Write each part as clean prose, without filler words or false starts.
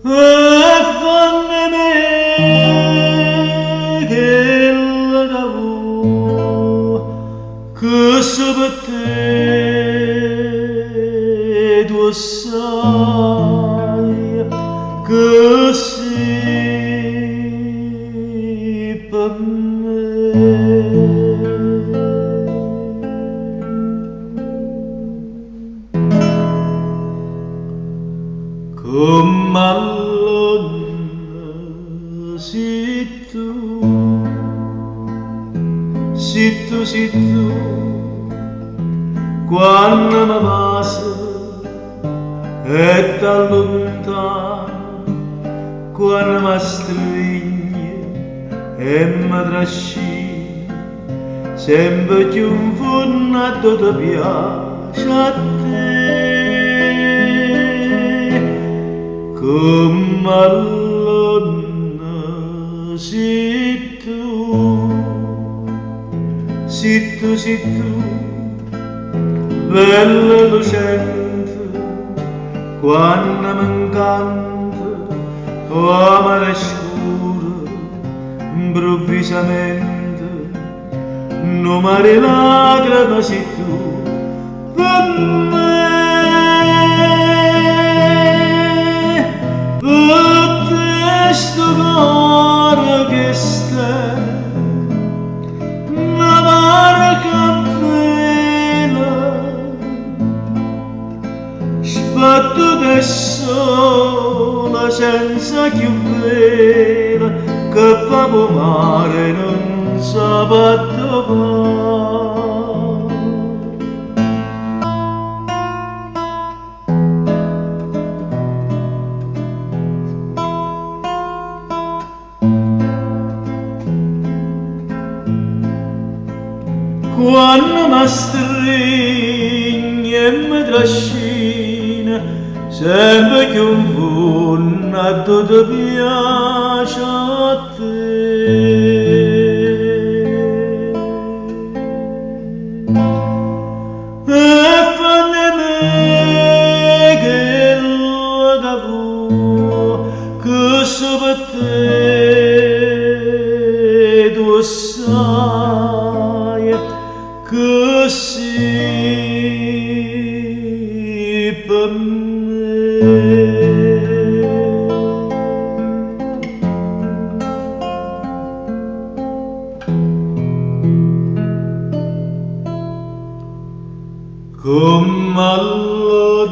e fanne me che la cavo che se per te tu sai che sei per me. Come allora sei tu, quando mi passa e t'allontana, quando mi stringe e mi trascina, sempre più in fondo ti piace a te. Come allora sei tu, bella lucente, quando mi incanta, o amare scura, improvvisamente, non mare lacrime sei tu, per me. Sto cuore che sta una barca a vela, sbattuta e sola senza più vela, che fa mare non sa dove. Quando mi stringe e mi trascina, sempre che un fondo ti piace a te. E fanne me che la cavo, che so per te tu sai che sei per me. Come allora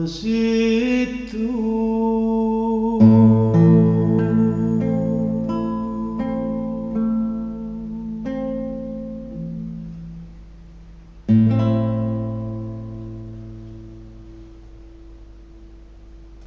sei tu.